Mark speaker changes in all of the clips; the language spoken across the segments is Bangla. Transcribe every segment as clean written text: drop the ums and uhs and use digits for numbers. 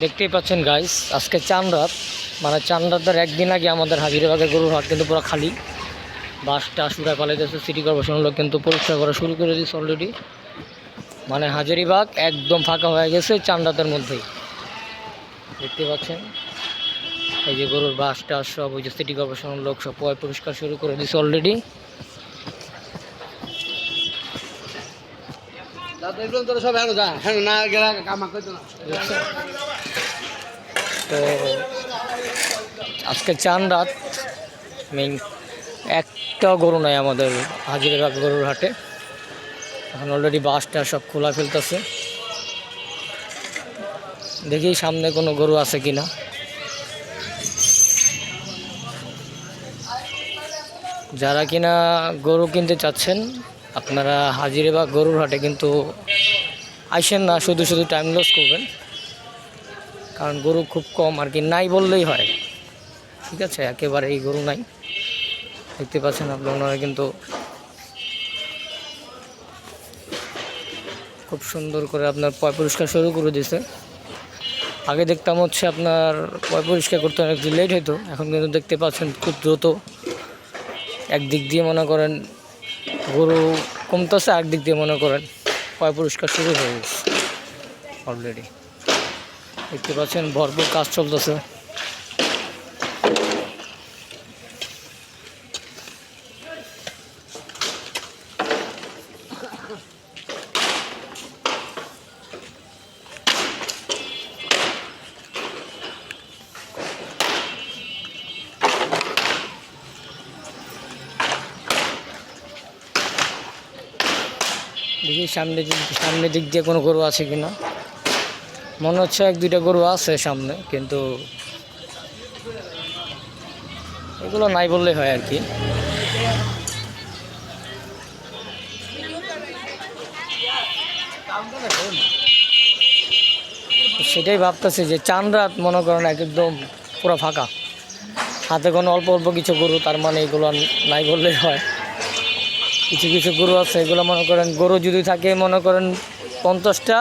Speaker 1: দেখতেই পাচ্ছেন গাইস, আজকে চান রাত, মানে চান রাতের একদিন আগে আমাদের হাজিরাবাগের গরুর হাট কিন্তু পুরো খালি। বাসটা শুকায় পালাইতেছে, সিটি কর্পোরেশন লোক কিন্তু পরিষ্কার করা শুরু করে দিয়েছে অলরেডি। মানে হাজারিবাগ একদম ফাঁকা হয়ে গেছে চান রাতের মধ্যেই। দেখতে পাচ্ছেন এই যে গরুর বাসটা সব ওই যে সিটি কর্পোরেশনের লোক সব পরিষ্কার শুরু করে দিয়েছে অলরেডি। তো আজকে চান রাত, মেইন একটা গরু নাই আমাদের হাজিরাবাগ গরুর হাটে। এখন অলরেডি বাসটা সব খোলা ফেলতেছে, দেখি সামনে কোনো গরু আছে কিনা। যারা কিনা গরু কিনতে চাচ্ছেন আপনারা হাজিরাবাগ গরুর হাটে কিন্তু আইসেন না, শুধু শুধু টাইম লস করবেন, কারণ গরু খুব কম আর কি, নাই বললেই হয়। ঠিক আছে, একেবারে এই গরু নাই। দেখতে পাচ্ছেন আপনারা কিন্তু খুব সুন্দর করে আপনার পয় পরিষ্কার শুরু করে দিয়েছে। আগে দেখতাম হচ্ছে আপনার পয় পরিষ্কার করতে অনেক লেট হতো, এখন কিন্তু দেখতে পাচ্ছেন খুব দ্রুত। একদিক দিয়ে মনে করেন গরু কমতেছে, একদিক দিয়ে মনে করেন পয় পরিষ্কার শুরু হয়ে গেছে অলরেডি। দেখতে পাচ্ছেন ভরপুর কাজ চলতেছে। দেখি সামনের দিক দিয়ে কোনো গরু আছে কিনা। মনে হচ্ছে এক দুইটা গরু আছে সামনে, কিন্তু এগুলো নাই বললেই হয় আর কি। সেটাই ভাবতেছি যে চান রাত মনে করেন একদম পুরো ফাঁকা, হাতে কোনো অল্প অল্প কিছু গরু, তার মানে এগুলো নাই বললেই হয়। কিছু কিছু গরু আছে, এগুলো মনে করেন গরু যদি থাকে মনে করেন 50টা,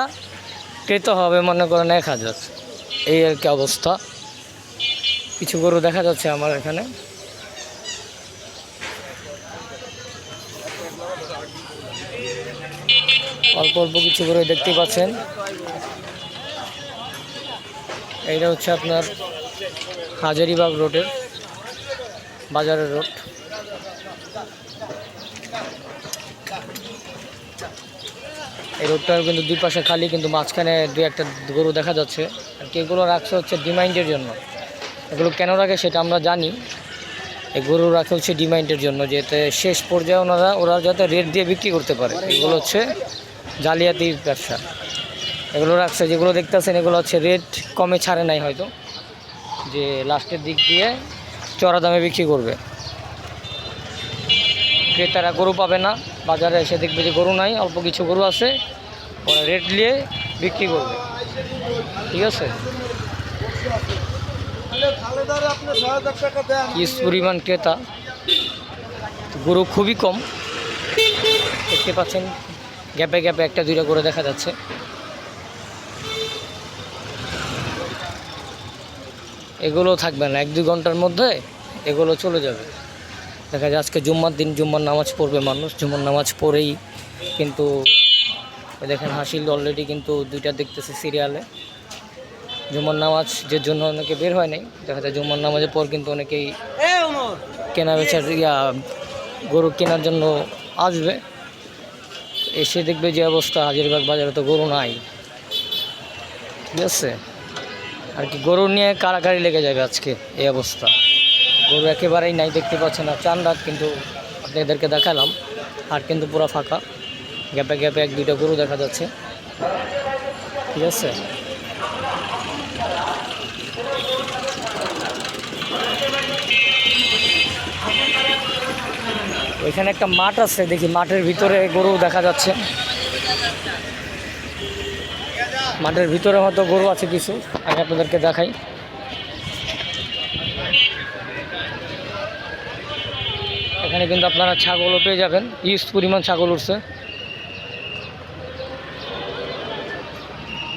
Speaker 1: ক্রেতা হবে মনে করেন 1000, এই আর কি অবস্থা। কিছু গরু দেখা যাচ্ছে আমার এখানে। অল্প অল্প কিছু গরু দেখতে পাচ্ছেন। এইটা হচ্ছে আপনার হাজারিবাগ রোডের বাজারের রোড। এই রোডটার কিন্তু দুই পাশে খালি, কিন্তু মাঝখানে দুই একটা গরু দেখা যাচ্ছে আর কি। এগুলো রাখছে হচ্ছে ডিমান্ডের জন্য। এগুলো কেন রাখে সেটা আমরা জানি। এই গরু রাখে হচ্ছে ডিমান্ডের জন্য, যাতে শেষ পর্যায়ে ওরা যাতে রেট দিয়ে বিক্রি করতে পারে। এগুলো হচ্ছে জালিয়াতি ব্যবসা। এগুলো রাখছে, যেগুলো দেখতেছেন এগুলো হচ্ছে রেট কমে ছাড়ে নাই হয়তো, যে লাস্টের দিক দিয়ে চড়া দামে বিক্রি করবে। ক্রেতারা গরু পাবে না, বাজারে এসে দেখবে যে গরু নাই, অল্প কিছু গরু আছে, ওরা রেট নিয়ে বিক্রি করবে। ঠিক আছে, ইস পরিমাণ ক্রেতা, গরু খুবই কম। দেখতে পাচ্ছেন গ্যাপে গ্যাপে একটা দুইটা করে দেখা যাচ্ছে। এগুলো থাকবে না, 1-2 ঘন্টার মধ্যে এগুলো চলে যাবে। দেখা যায় আজকে জুম্মার দিন, জুম্মার নামাজ পড়বে মানুষ, জুম্মার নামাজ পড়েই কিন্তু দেখেন হাসিল অলরেডি কিন্তু 2টা দেখতেছে সিরিয়ালে। জুম্মার নামাজ যে জন্য অনেকে বের হয় নাই, দেখা যায় জুম্মার নামাজের পর কিন্তু অনেকেই কেনা বেচার গরু কেনার জন্য আসবে। এসে দেখবে যে অবস্থা, হাজারিবাগ বাজারে তো গরু নাই। ঠিক আছে, আর কি গরু নিয়ে কাড়াকাড়ি লেগে যাবে আজকে এই অবস্থা। গরু একেবারেই নাই, দেখতে পাচ্ছেন না। চান রাত কিন্তু আপনাদেরকে দেখালাম, আর কিন্তু পুরো ফাঁকা, গ্যাপে গ্যাপে 1-2টা গরু দেখা যাচ্ছে। ঠিক আছে, ওইখানে একটা মাঠ আছে, দেখি মাঠের ভিতরে গরু দেখা যাচ্ছে। মাঠের ভিতরে হয়তো গরু আছে কিছু, আগে আপনাদেরকে দেখাই। এখানে কিন্তু আপনারা ছাগলও পেয়ে যাবেন, ইউজ পরিমাণ ছাগল উঠছে।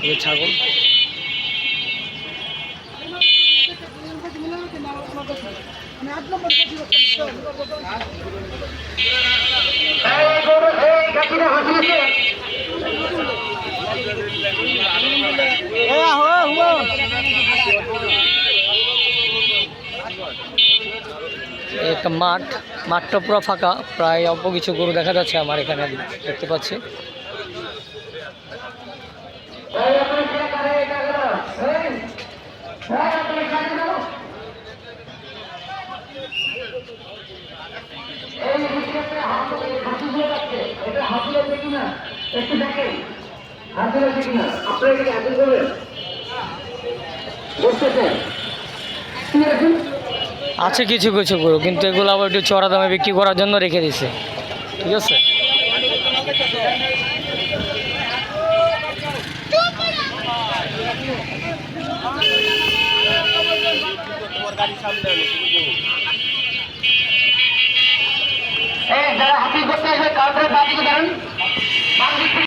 Speaker 1: এই ছাগল একটা মাঠটা পুরো ফাঁকা, প্রায় অল্প কিছু গরু দেখা যাচ্ছে আমার এখানে দেখতে পাচ্ছি। আছে কিছু কিছু গরু, কিন্তু এগুলো আবার একটু চড়া দামে বিক্রি করার জন্য রেখে দিছে, ঠিক আছে।
Speaker 2: যারা হাতি করতে আসবে কাউকে বাকি দেন।